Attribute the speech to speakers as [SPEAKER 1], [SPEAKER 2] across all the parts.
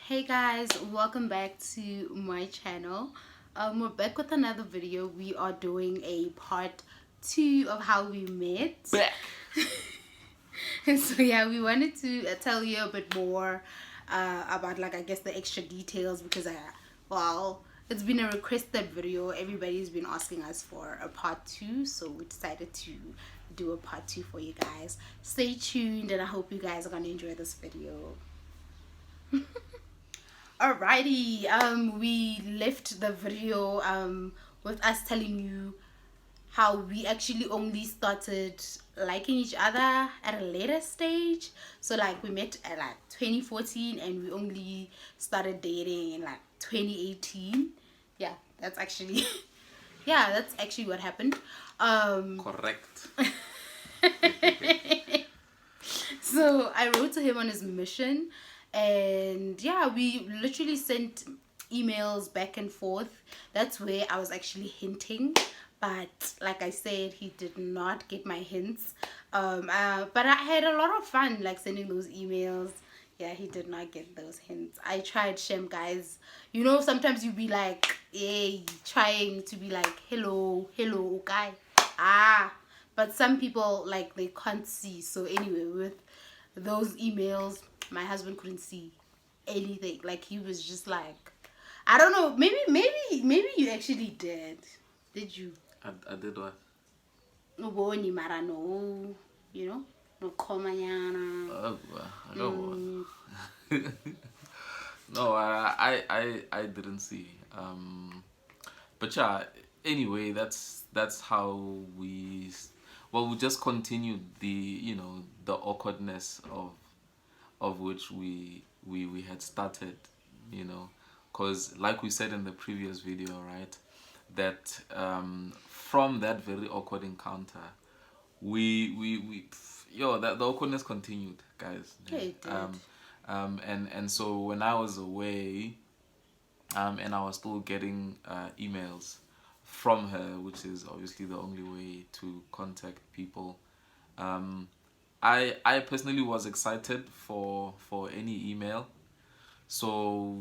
[SPEAKER 1] Hey guys, welcome back to my channel. We're back with another video. We are doing a part 2 of how we met.
[SPEAKER 2] Back.
[SPEAKER 1] And so yeah, we wanted to tell you a bit more about, like, I guess the extra details, because well, it's been a requested video. Everybody's been asking us for a part 2, so we decided to do a part 2 for you guys. Stay tuned, and I hope you guys are gonna enjoy this video. Alrighty, we left the video with us telling you how we actually only started liking each other at a later stage. So like we met at like 2014 and we only started dating in like 2018. Yeah, that's actually that's actually what happened.
[SPEAKER 2] Correct.
[SPEAKER 1] So I wrote to him on his mission, and yeah, we literally sent emails back and forth. That's where I was actually hinting, but like I said, he did not get my hints. But I had a lot of fun like sending those emails. Yeah, he did not get those hints. I tried, Shem, guys. You know, sometimes you be like, hey, trying to be like, hello, okay. But some people, like, they can't see. So anyway, with those emails, my husband couldn't see anything. Like, he was just like, I don't know, maybe you actually did you?
[SPEAKER 2] I did what?
[SPEAKER 1] No boni mara, no, you know, no komanyana.
[SPEAKER 2] Oh, I don't know. No, I didn't see. But yeah, anyway, that's how we just continued the the awkwardness of which we had started, because like we said in the previous video, right, that from that very awkward encounter, that the awkwardness continued, guys.
[SPEAKER 1] Yeah, it did.
[SPEAKER 2] And so when I was away, and I was still getting emails from her, which is obviously the only way to contact people, I personally was excited for any email. So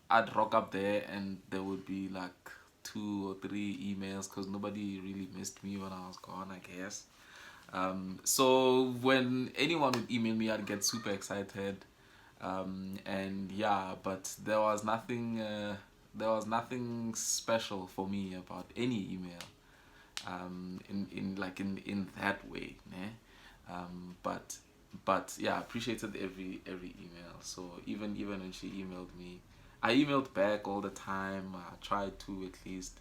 [SPEAKER 2] I'd rock up there and there would be like 2 or 3 emails, because nobody really missed me when I was gone, I guess. So when anyone would email me, I'd get super excited. And yeah, but there was nothing special for me about any email, in that way, né? But yeah, I appreciated every email. So even when she emailed me, I emailed back all the time. I tried to, at least.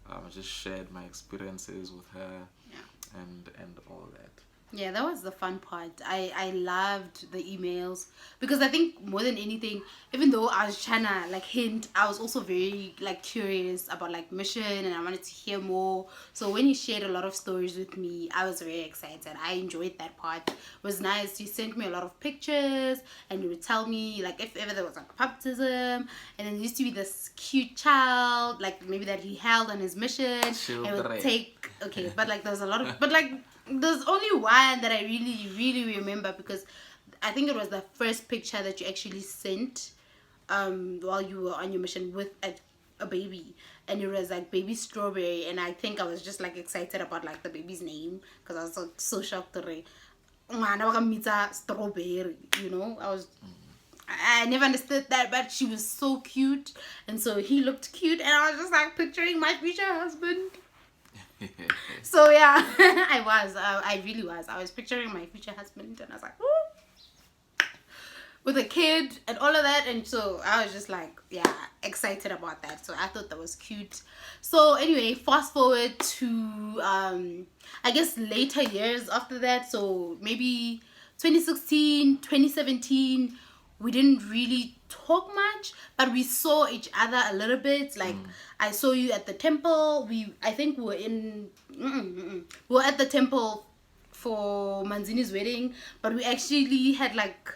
[SPEAKER 2] I just shared my experiences with her.
[SPEAKER 1] Yeah.
[SPEAKER 2] And all that.
[SPEAKER 1] Yeah, that was the fun part. I loved the emails, because I think more than anything, even though I was trying to like hint, I was also very like curious about like mission, and I wanted to hear more. So when he shared a lot of stories with me, I was very excited. I enjoyed that part. It was nice. He sent me a lot of pictures, and he would tell me like if ever there was like baptism, and then there used to be this cute child, like maybe that he held on his mission.
[SPEAKER 2] Children.
[SPEAKER 1] And would take but like there's a lot of there's only one that I really remember, because I think it was the first picture that you actually sent while you were on your mission with a baby, and it was like baby Strawberry, and I think I was just like excited about like the baby's name, because I was so shocked already. Strawberry, I never understood that, but she was so cute, and so he looked cute, and I was just like picturing my future husband. So yeah, I really was. I was picturing my future husband, and I was like, woo! With a kid and all of that, and so I was just like, yeah, excited about that. So I thought that was cute. So anyway, fast forward to I guess later years after that. So maybe 2016, 2017. We didn't really talk much, but we saw each other a little bit. Like I saw you at the temple. I think we were at the temple for Manzini's wedding, but we actually had like,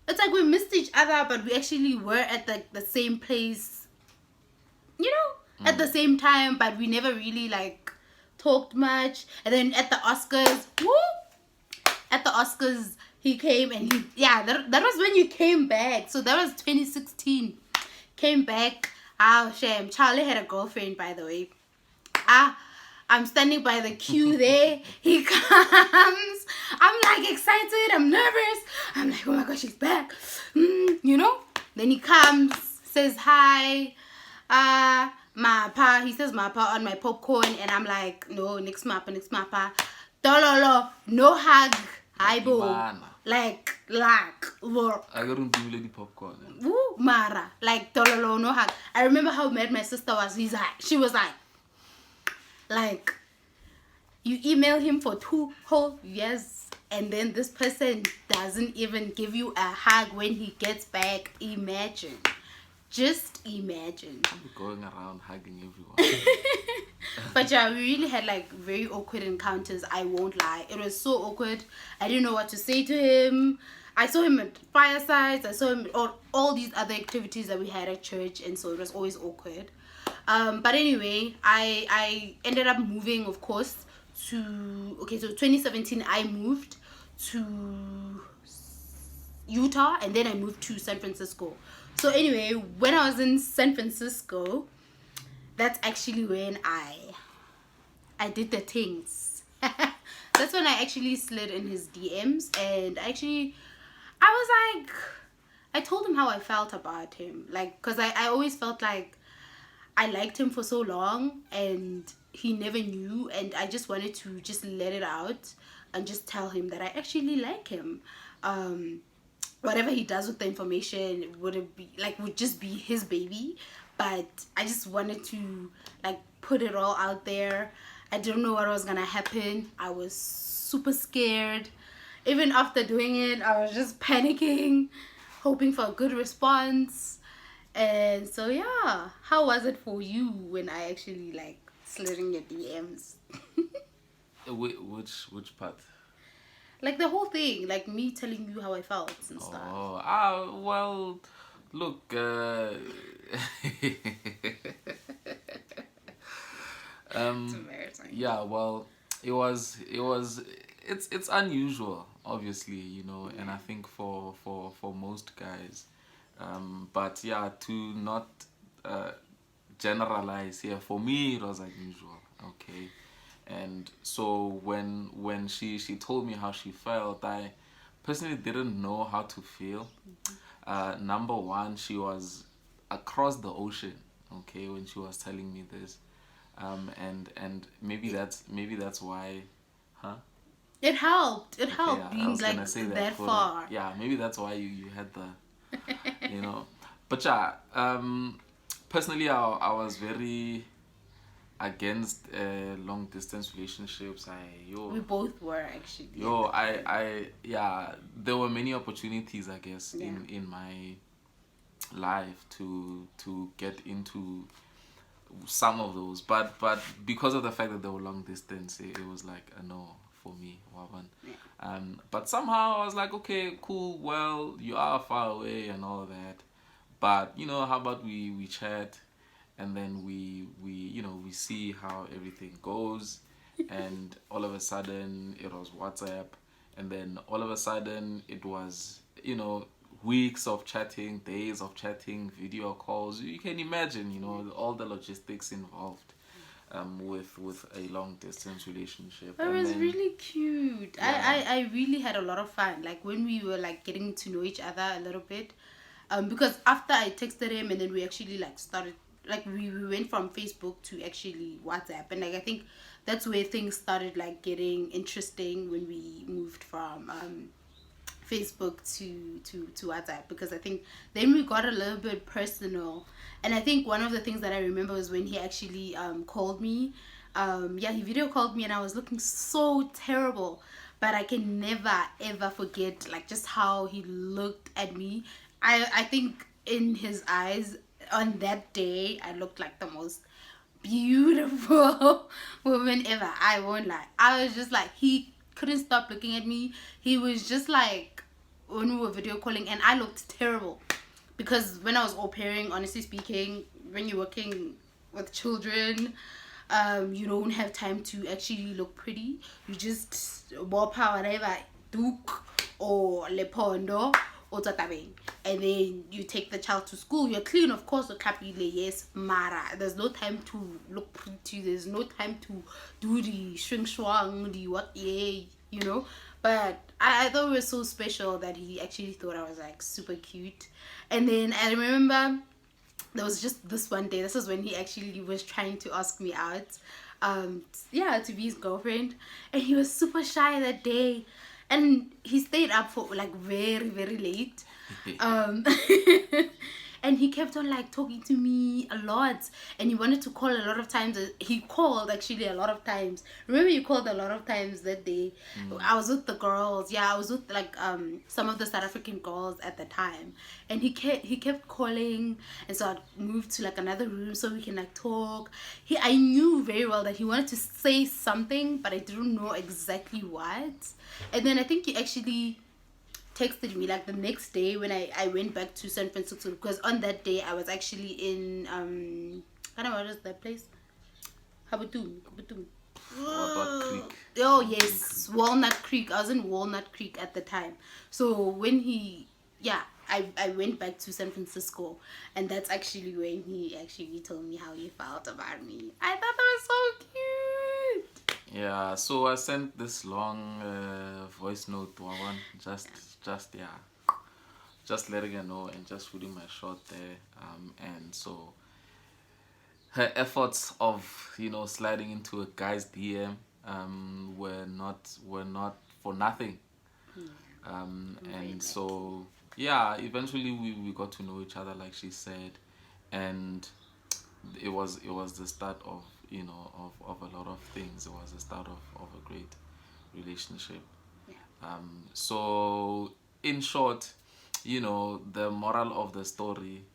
[SPEAKER 1] it's like we missed each other, but we actually were at the same place, at the same time, but we never really like talked much. And then at the Oscars, he came and that was when you came back. So that was 2016. Came back. Oh, shame. Charlie had a girlfriend, by the way. I'm standing by the queue there. He comes. I'm like excited. I'm nervous. I'm like, oh my gosh, he's back. You know? Then he comes, says hi. Mapa. He says Mapa on my popcorn. And I'm like, no, next Mapa. Dololo. No hug. Hi, bo. Like, look.
[SPEAKER 2] I got to do lady popcorn.
[SPEAKER 1] Woo, Mara. Like, dololo, no hug. I remember how mad my sister was. She was like, you email him for 2 whole years and then this person doesn't even give you a hug when he gets back. Imagine. Just imagine.
[SPEAKER 2] I'm going around hugging everyone.
[SPEAKER 1] But yeah, we really had like very awkward encounters. I won't lie. It was so awkward. I didn't know what to say to him. I saw him at firesides. I saw him at all these other activities that we had at church. And so it was always awkward. But anyway, I ended up moving, of course, so 2017 I moved to Utah and then I moved to San Francisco. So anyway, when I was in San Francisco, that's actually when I did the things. That's when I actually slid in his DMs and I told him how I felt about him. Like, because I always felt like I liked him for so long and he never knew, and I just wanted to just let it out and just tell him that I actually like him. Whatever he does with the information would just be his baby, but I just wanted to like put it all out there. I didn't know what was gonna happen. I was super scared. Even after doing it, I was just panicking, hoping for a good response. And so yeah, how was it for you when I actually like slid in your DMs?
[SPEAKER 2] Which part?
[SPEAKER 1] Like the whole thing, like me telling you how I felt and stuff.
[SPEAKER 2] Oh, well, look,
[SPEAKER 1] It's embarrassing.
[SPEAKER 2] yeah, well, it's unusual, obviously, you know, and I think for most guys. But yeah, to not generalize here, for me it was unusual, okay. And so when she told me how she felt, I personally didn't know how to feel. Number one, she was across the ocean, okay, when she was telling me this, and maybe that's why, huh?
[SPEAKER 1] It helped. It
[SPEAKER 2] Okay,
[SPEAKER 1] helped
[SPEAKER 2] yeah, I
[SPEAKER 1] being
[SPEAKER 2] was
[SPEAKER 1] like
[SPEAKER 2] gonna say
[SPEAKER 1] that
[SPEAKER 2] for
[SPEAKER 1] far.
[SPEAKER 2] yeah, maybe that's why you had the you know. But yeah, personally I was very against long distance relationships.
[SPEAKER 1] We both were actually.
[SPEAKER 2] Yeah, there were many opportunities, I guess,
[SPEAKER 1] Yeah.
[SPEAKER 2] in my life to get into some of those, but because of the fact that they were long distance, it was like a no for me, Waban.
[SPEAKER 1] Yeah.
[SPEAKER 2] But somehow I was like, okay, cool, well, you are far away and all that, but you know, how about we chat, and then we see how everything goes. And all of a sudden it was WhatsApp, and then all of a sudden it was, you know, weeks of chatting, days of chatting, video calls. You can imagine, you know, all the logistics involved with a long distance relationship.
[SPEAKER 1] It was really cute.
[SPEAKER 2] Yeah.
[SPEAKER 1] I really had a lot of fun. Like when we were like getting to know each other a little bit. Because after I texted him and then we actually like started, like we went from Facebook to actually WhatsApp, and like I think that's where things started like getting interesting when we moved from Facebook to WhatsApp, because I think then we got a little bit personal. And I think one of the things that I remember was when he actually called me. He video called me and I was looking so terrible, but I can never ever forget like just how he looked at me. I think in his eyes on that day I looked like the most beautiful woman ever. I won't lie. I was just like, he couldn't stop looking at me. He was just like, when we were video calling, and I looked terrible because when I was au pairing, honestly speaking, when you're working with children, you don't have time to actually look pretty. You just whatever, duke or lepondo or tatabeng, and then you take the child to school. You're clean, of course, yes, mara. There's no time to look pretty. There's no time to do the shrink swang, the what, yeah, you know. But I thought it was so special that he actually thought I was like super cute. And then I remember there was just this one day. This is when he actually was trying to ask me out, to be his girlfriend, and he was super shy that day, and he stayed up for like very very late, um, and he kept on like talking to me a lot, and he wanted to call a lot of times. He called actually a lot of times. Remember, you called a lot of times that day. I was with the girls. Yeah, I was with like some of the South African girls at the time, and he kept calling, and so I moved to like another room so we can like talk. I knew very well that he wanted to say something, but I didn't know exactly what. And then I think he actually texted me like the next day when I went back to San Francisco, because on that day I was actually in I don't know what is that place, Habutung.
[SPEAKER 2] What Creek?
[SPEAKER 1] Oh yes, Walnut Creek. I was in Walnut Creek at the time. So when I went back to San Francisco, and that's actually when he actually told me how he felt about me. I thought that was so cute.
[SPEAKER 2] Yeah, so I sent this long voice note to one, just letting her know and just shooting my shot there. And so her efforts of sliding into a guy's DM were not for nothing. And so eventually we got to know each other, like she said, and it was the start of of a lot of things. It was the start of a great relationship. So in short, the moral of the story,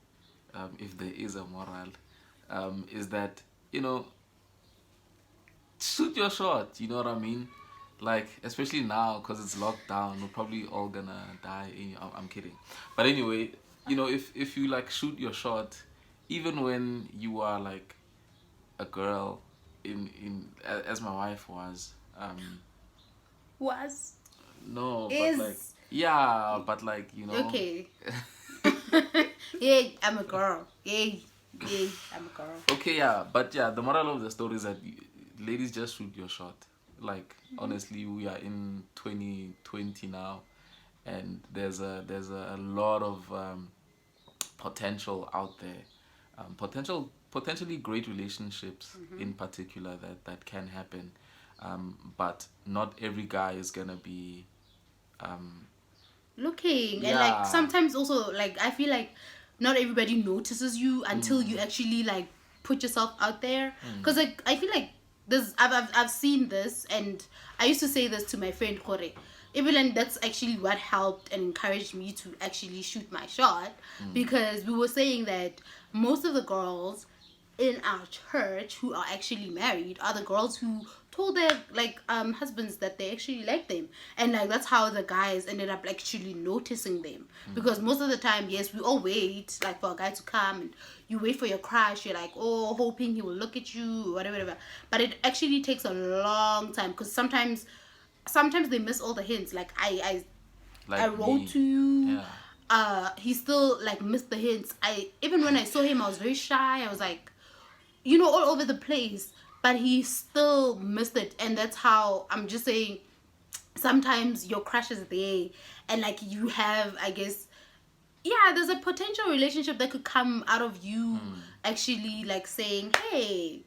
[SPEAKER 2] if there is a moral, is that shoot your shot. You know what I mean? Like, especially now because it's locked down, we're probably all gonna die. I'm kidding, but anyway, if you like shoot your shot, even when you are like a girl, as my wife was.
[SPEAKER 1] Was
[SPEAKER 2] No,
[SPEAKER 1] is
[SPEAKER 2] but like
[SPEAKER 1] okay. Yeah, I'm a girl. Yeah, I'm a girl.
[SPEAKER 2] Okay, but the moral of the story is that ladies, just shoot your shot. Like, honestly, we are in 2020 now, and there's a lot of potential out there, potentially great relationships in particular that can happen, but not every guy is gonna be
[SPEAKER 1] looking. And like sometimes also, like, I feel like not everybody notices you until you actually like put yourself out there, because like I feel like I've seen this, and I used to say this to my friend Kore, even that's actually what helped and encouraged me to actually shoot my shot, because we were saying that most of the girls in our church who are actually married are the girls who told their like husbands that they actually like them, and like that's how the guys ended up actually noticing them, because most of the time, yes, we all wait like for a guy to come, and you wait for your crush, you're like, oh, hoping he will look at you, whatever, but it actually takes a long time, because sometimes they miss all the hints, like I wrote to you, he still like missed the hints. Even when I saw him, I was very shy, I was like, all over the place, but he still missed it. And that's how I'm just saying, sometimes your crush is there, and like you have, I guess, there's a potential relationship that could come out of you actually like saying, hey,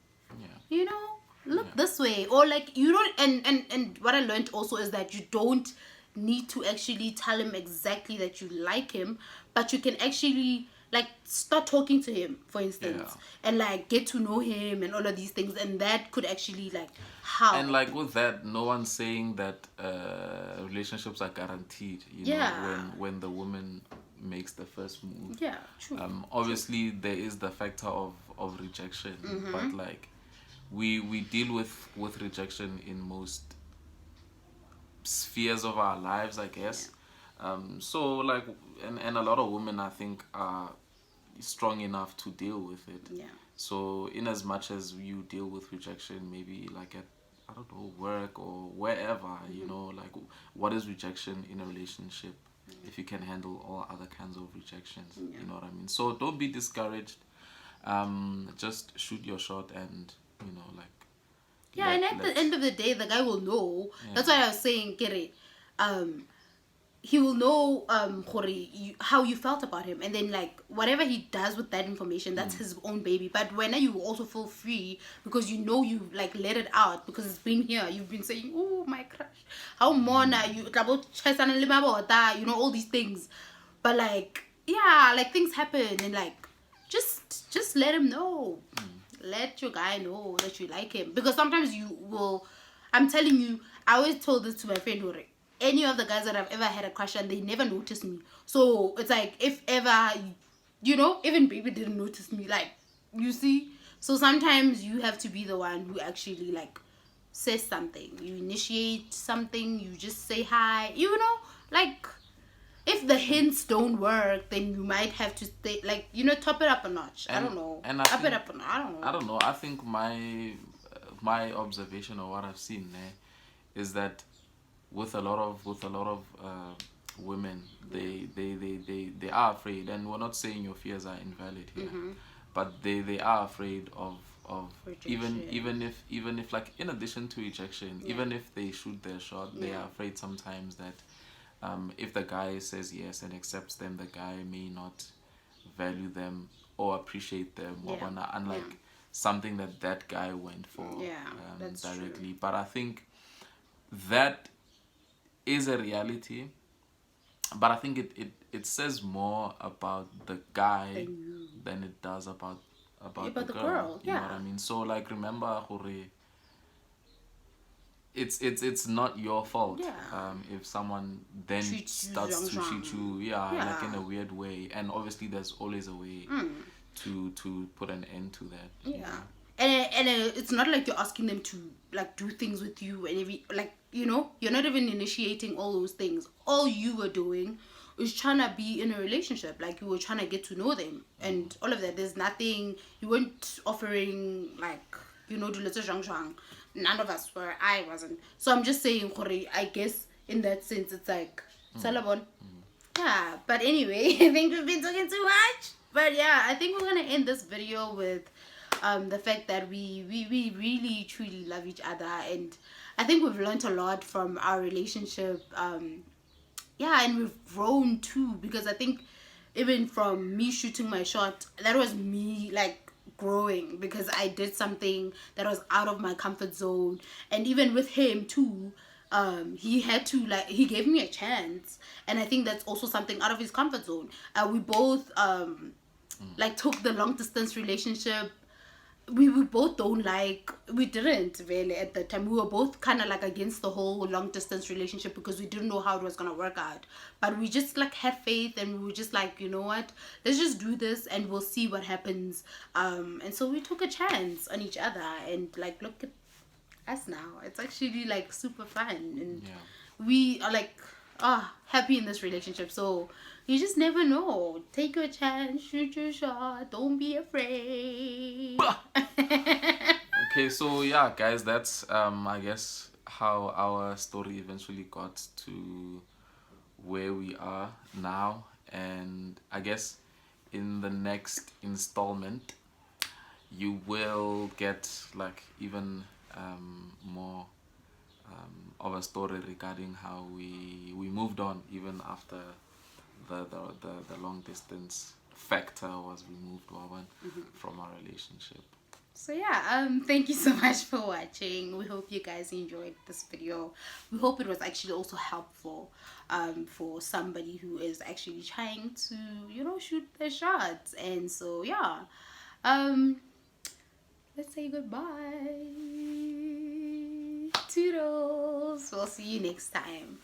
[SPEAKER 1] look this way, or like you don't, and what I learned also is that you don't need to actually tell him exactly that you like him, but you can actually like start talking to him, for instance, and like get to know him and all of these things, and that could actually like help.
[SPEAKER 2] And like with that, no one's saying that relationships are guaranteed, when the woman makes the first move.
[SPEAKER 1] True.
[SPEAKER 2] Obviously there is the factor of rejection, but like we deal with rejection in most spheres of our lives, I guess. So like, and a lot of women, I think, are strong enough to deal with it. So in as much as you deal with rejection, maybe like at don't know, work or wherever, you know, like what is rejection in a relationship if you can handle all other kinds of rejections, you know what I mean? So don't be discouraged. Just shoot your shot and, you know, like,
[SPEAKER 1] yeah, and at the end of the day, the guy will know. That's why I was saying, Kere, he will know how you felt about him, and then like whatever he does with that information, that's his own baby. But when you also feel free because you know you like let it out because it's been here. You've been saying, "Oh, my crush, how mona you you know, all these things." But like, yeah, like things happen, and like just let him know. Let your guy know that you like him, because sometimes you will. I'm telling you, I always told this to my friend Hore. Any of the guys that I've ever had a crush on, they never noticed me. So it's like, if ever, you know, even baby didn't notice me. Like, you see. So sometimes you have to be the one who actually like says something. You initiate something. You just say hi. You know, like, if the hints don't work, then you might have to stay, like, you know, top it up a notch. I don't know.
[SPEAKER 2] And
[SPEAKER 1] Up it up a notch. I don't know.
[SPEAKER 2] I think my observation or what I've seen is that with a lot of women, they are afraid, and we're not saying your fears are invalid here, but they are afraid of
[SPEAKER 1] Rejection.
[SPEAKER 2] even if like, in addition to rejection, even if they shoot their shot, they are afraid sometimes that if the guy says yes and accepts them, the guy may not value them or appreciate them, unlike something that guy went for
[SPEAKER 1] that's
[SPEAKER 2] directly.
[SPEAKER 1] true.
[SPEAKER 2] But I think that is a reality, but I think it says more about the guy than it does about the girl. You know what I mean? So like, remember, Hore, it's not your fault if someone then starts to treat you like in a weird way, and obviously there's always a way to put an end to that. You know?
[SPEAKER 1] And it's not like you're asking them to like do things with you and like, you know, you're not even initiating all those things. All you were doing was trying to be in a relationship, like you were trying to get to know them and all of that. There's nothing, you weren't offering like, you know, none of us were. I wasn't. So I'm just saying, I guess in that sense it's like Salabon. Yeah, but anyway, I think we've been talking too much. But yeah, I think we're gonna end this video with the fact that we really truly love each other, and I think we've learned a lot from our relationship. Yeah, and we've grown too, because I think even from me shooting my shot, that was me like growing, because I did something that was out of my comfort zone. And even with him too, he had to, like, he gave me a chance, and I think that's also something out of his comfort zone. We both like took the long distance relationship. We both don't like, we didn't really at the time. We were both kind of like against the whole long distance relationship because we didn't know how it was gonna work out, but we just like had faith, and we were just like, you know what, let's just do this and we'll see what happens. And so we took a chance on each other, and like, look at us now. It's actually like super fun, and we are like happy in this relationship. So you just never know. Take your chance, shoot your shot, don't be afraid.
[SPEAKER 2] Okay, so yeah, guys, that's I guess how our story eventually got to where we are now. And I guess in the next installment you will get like even more of a story regarding how we moved on even after the long distance factor was removed from our relationship.
[SPEAKER 1] So yeah, thank you so much for watching. We hope you guys enjoyed this video. We hope it was actually also helpful for somebody who is actually trying to, you know, shoot their shots. And so yeah, let's say goodbye. Toodles. We'll see you next time.